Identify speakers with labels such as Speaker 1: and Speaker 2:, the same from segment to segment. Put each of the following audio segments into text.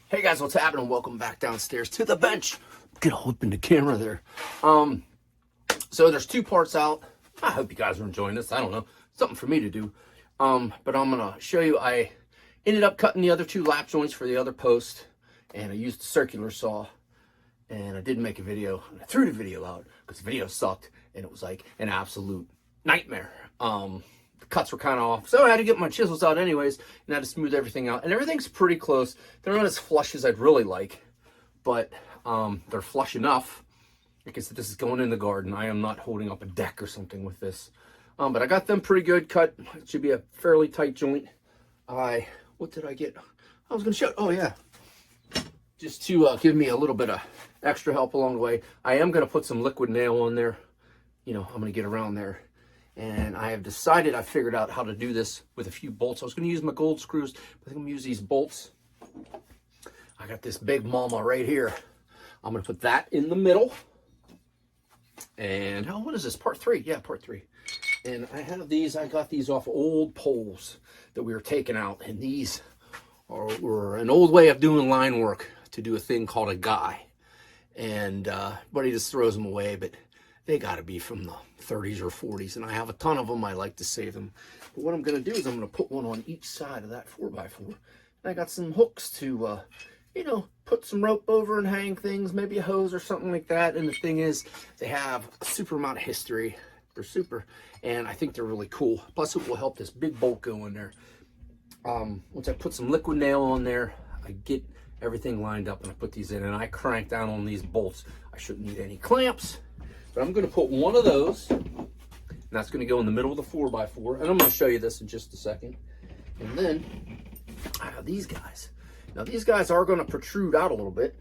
Speaker 1: Hey guys, what's happening? Welcome back downstairs to the bench. Get a hold in the camera there. So there's two parts out. I hope you guys are enjoying this. I don't know, something for me to do. But I'm gonna show you. I ended up cutting the other two lap joints for the other post, and I used the circular saw. And I didn't make a video. And I threw the video out because the video sucked, and it was like an absolute nightmare. The cuts were kind of off, so I had to get my chisels out anyways, and I had to smooth everything out. And everything's pretty close. They're not as flush as I'd really like, but they're flush enough. Like I said, this is going in the garden. I am not holding up a deck or something with this. But I got them pretty good cut. It should be a fairly tight joint. What did I get? I was gonna show. Oh yeah, just to give me a little bit of extra help along the way. I am gonna put some liquid nail on there. You know, I'm gonna get around there. And I have decided, I figured out how to do this with a few bolts. I was going to use my gold screws, but I think I'm going to use these bolts. I got this big mama right here. I'm going to put that in the middle. And, oh, what is this? Part 3. Yeah, part 3. And I have these, I got these off old poles that we were taking out. And these were an old way of doing line work to do a thing called a guy. And everybody just throws them away, but they got to be from the 30s or 40s, and I have a ton of them. I like to save them. But what I'm going to do is I'm going to put one on each side of that 4x4. And I got some hooks to, you know, put some rope over and hang things, maybe a hose or something like that. And the thing is, they have a super amount of history. They're super, and I think they're really cool. Plus, it will help this big bolt go in there. Once I put some liquid nail on there, I get everything lined up, and I put these in, and I crank down on these bolts. I shouldn't need any clamps. But I'm going to put one of those, and that's going to go in the middle of the 4x4. And I'm going to show you this in just a second. And then I have these guys. Now, these guys are going to protrude out a little bit,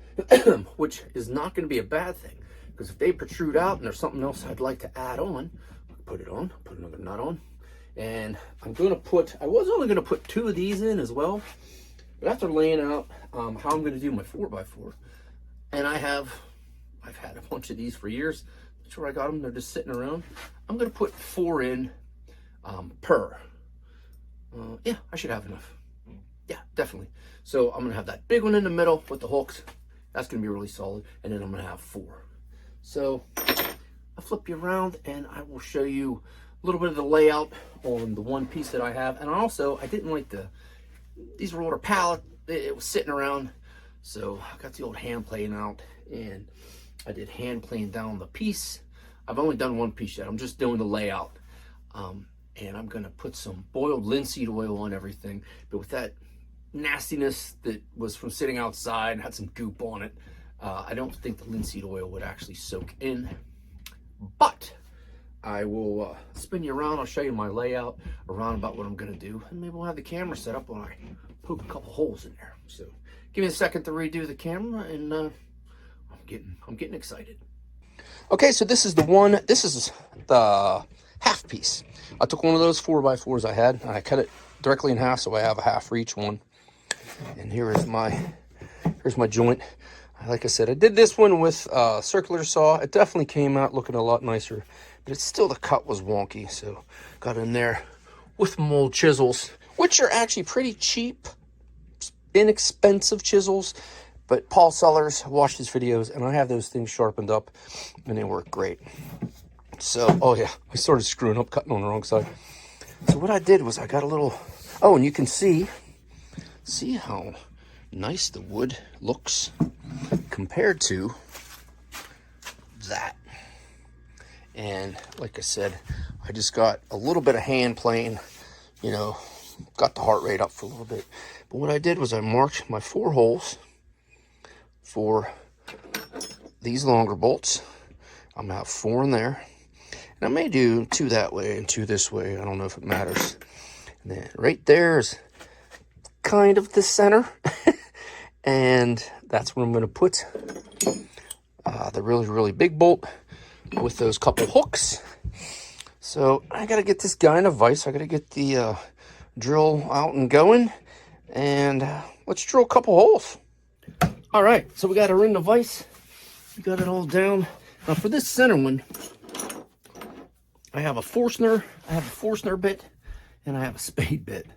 Speaker 1: which is not going to be a bad thing. Because if they protrude out and there's something else I'd like to add on, put it on, put another nut on. And I'm going to put, I was only going to put 2 of these in as well. But after laying out how I'm going to do my 4x4, and I've had a bunch of these for years. That's where I got them. They're just sitting around. I'm going to put 4 in per. Yeah, I should have enough. Yeah, definitely. So I'm going to have that big one in the middle with the hooks. That's going to be really solid. And then I'm going to have 4. So I'll flip you around and I will show you a little bit of the layout on the one piece that I have. And also, I didn't like these were older pallet. It was sitting around. So I got the old hand plane out and I did hand plane down the piece. I've only done one piece yet. I'm just doing the layout. And I'm gonna put some boiled linseed oil on everything. But with that nastiness that was from sitting outside, had some goop on it, I don't think the linseed oil would actually soak in. But I will spin you around. I'll show you my layout around about what I'm gonna do. And maybe we'll have the camera set up when I poke a couple holes in there. So give me a second to redo the camera and I'm getting excited. Okay, so this is the half piece. I took one of those 4x4s I had, and I cut it directly in half, so I have a half for each one. And here's my joint. Like I said, I did this one with a circular saw. It definitely came out looking a lot nicer, but it's still, the cut was wonky, so got in there with mold chisels, which are actually pretty cheap, inexpensive chisels. But Paul Sellers watched his videos, and I have those things sharpened up, and they work great. So, oh yeah, I started screwing up, cutting on the wrong side. So what I did was I got a little, oh, and you can see how nice the wood looks compared to that. And like I said, I just got a little bit of hand plane, you know, got the heart rate up for a little bit. But what I did was I marked my 4 holes for these longer bolts. I'm gonna have 4 in there, and I may do 2 that way and 2 this way. I don't know if it matters. And then right there is kind of the center, and that's where I'm gonna put the really big bolt with those couple hooks. So I gotta get this guy in a vise. I gotta get the drill out and going, and let's drill a couple holes. All right, so we got her in the vise. We got it all down. Now for this center one, I have a Forstner bit, and I have a spade bit.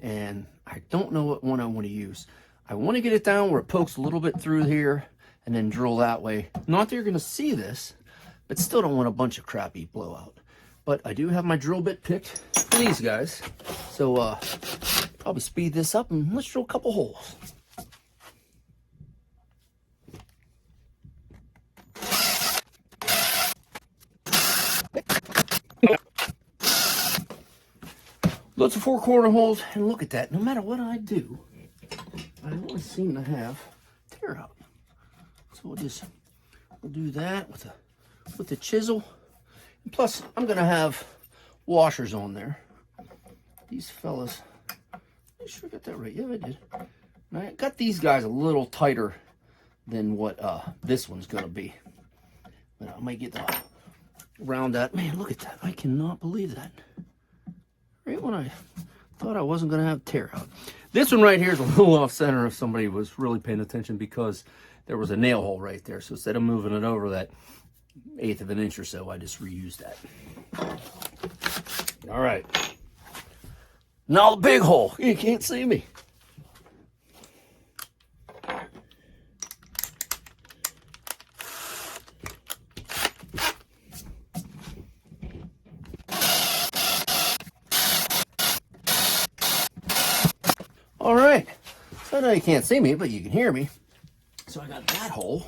Speaker 1: And I don't know what one I want to use. I want to get it down where it pokes a little bit through here and then drill that way. Not that you're going to see this, but still don't want a bunch of crappy blowout. But I do have my drill bit picked for these guys. So probably speed this up and let's drill a couple holes. Lots of 4-corner holes, and look at that. No matter what I do, I always seem to have tear out. So we'll do that with the chisel. And plus, I'm gonna have washers on there. These fellas, I sure got that right. Yeah, I did. And I got these guys a little tighter than what this one's gonna be. But I might get around that. Man, look at that. I cannot believe that. Right when I thought I wasn't going to have tear out. This one right here is a little off center if somebody was really paying attention, because there was a nail hole right there. So instead of moving it over that 1/8 of an inch or so, I just reused that. All right. Now the big hole. You can't see me. All right, so I know you can't see me, but you can hear me. So I got that hole,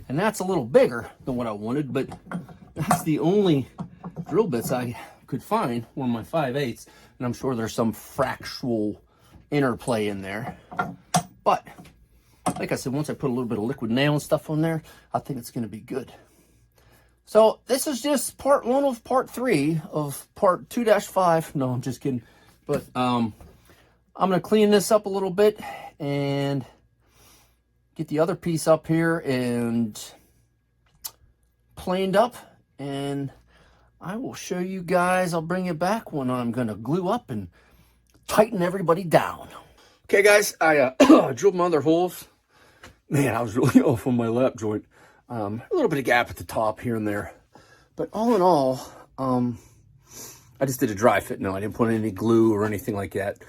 Speaker 1: and that's a little bigger than what I wanted, but that's the only drill bits I could find were my 5/8, and I'm sure there's some fractional interplay in there. But like I said, once I put a little bit of liquid nail and stuff on there, I think it's going to be good. So this is just part 1 of part 3 of part 2-5. No, I'm just kidding. But I'm going to clean this up a little bit and get the other piece up here and planed up, and I will show you guys. I'll bring you back when I'm going to glue up and tighten everybody down. Okay, guys, I drilled my other holes. Man, I was really off on my lap joint. A little bit of gap at the top here and there. But all in all, I just did a dry fit. No, I didn't put any glue or anything like that.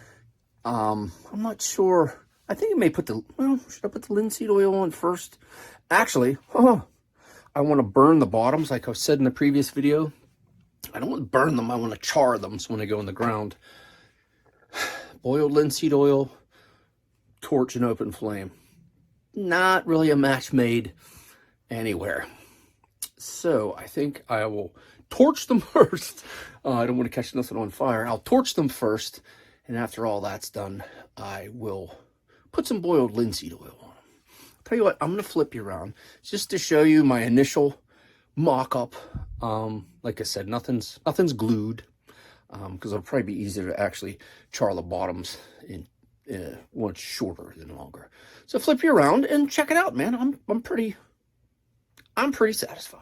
Speaker 1: I'm not sure. I think I may put should I put the linseed oil on first? Actually, I want to burn the bottoms like I said in the previous video. I don't want to burn them. I want to char them so when they go in the ground. Boiled linseed oil, torch and open flame. Not really a match made anywhere. So I think I will torch them first. I don't want to catch nothing on fire. I'll torch them first. And after all that's done, I will put some boiled linseed oil on them. Tell you what, I'm going to flip you around just to show you my initial mock-up. Like I said, nothing's glued, because it'll probably be easier to actually char the bottoms in once shorter than longer. So flip you around and check it out, man. I'm pretty satisfied.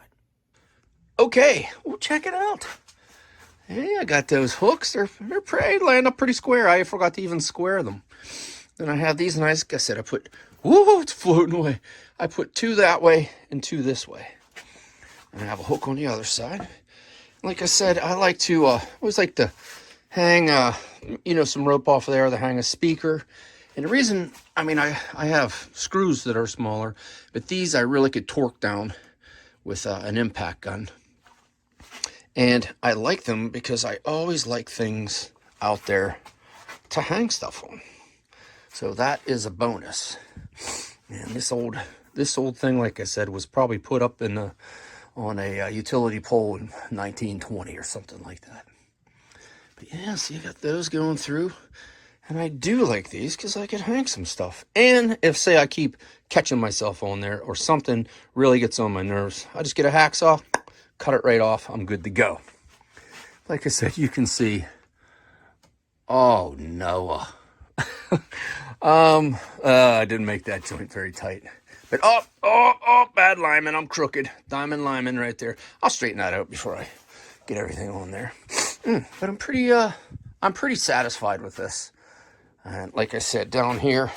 Speaker 1: Okay, well, check it out. Hey, I got those hooks. They're pretty, laying up pretty square. I forgot to even square them. Then I have these, and like I said, it's floating away. I put 2 that way and 2 this way. And I have a hook on the other side. Like I said, I like to, always like to hang, some rope off of there to hang a speaker. And the reason, I have screws that are smaller, but these I really could torque down with an impact gun. And I like them because I always like things out there to hang stuff on. So that is a bonus. And this old thing, like I said, was probably put up on a utility pole in 1920 or something like that. But yeah, so you got those going through. And I do like these because I could hang some stuff. And if, say, I keep catching myself on there or something really gets on my nerves, I just get a hacksaw, cut it right off. I'm good to go. Like I said, you can see. Oh, Noah. I didn't make that joint very tight. But bad lineman. I'm crooked. Diamond lineman right there. I'll straighten that out before I get everything on there. But I'm pretty satisfied with this. And like I said, down here,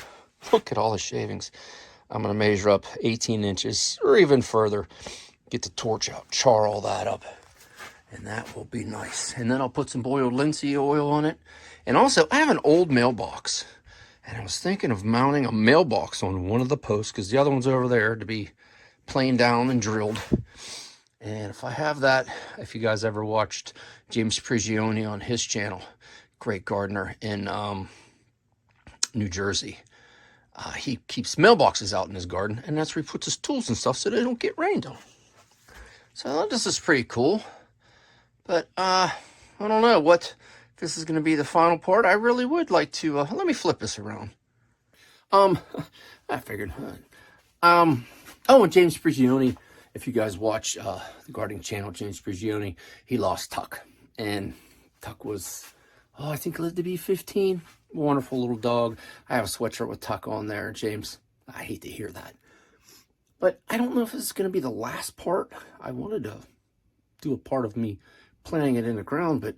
Speaker 1: look at all the shavings. I'm going to measure up 18 inches or even further. Get the torch out, char all that up. And that will be nice. And then I'll put some boiled linseed oil on it. And also, I have an old mailbox. And I was thinking of mounting a mailbox on one of the posts because the other one's over there to be planed down and drilled. And if I have that, if you guys ever watched James Prigioni on his channel, great gardener in New Jersey, he keeps mailboxes out in his garden, and that's where he puts his tools and stuff so they don't get rained on. So this is pretty cool. But I don't know what this is going to be the final part. I really would like to let me flip this around. I figured. Oh, and James Prigioni, if you guys watch the gardening channel, James Prigioni, he lost Tuck, and Tuck was, I think he lived to be 15. Wonderful little dog. I have a sweatshirt with Tuck on there, James. I hate to hear that, but I don't know if this is going to be the last part. I wanted to do a part of me planting it in the ground, but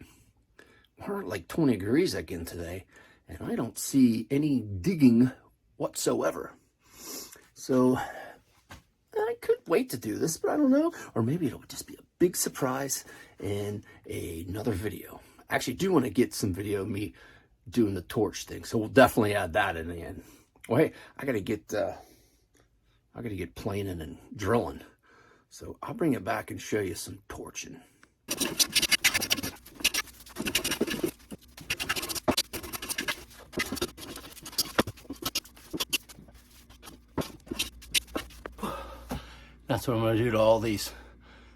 Speaker 1: we're at like 20 degrees again today, and I don't see any digging whatsoever. So I could wait to do this, but I don't know. Or maybe it'll just be a big surprise in another video. I actually do want to get some video of me doing the torch thing, so we'll definitely add that in the end. Well, hey, I gotta get planing and drilling, so I'll bring it back and show you some torching. That's what I'm going to do to all these,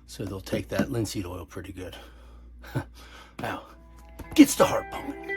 Speaker 1: so they'll take that linseed oil pretty good. Now, gets the heart pumping.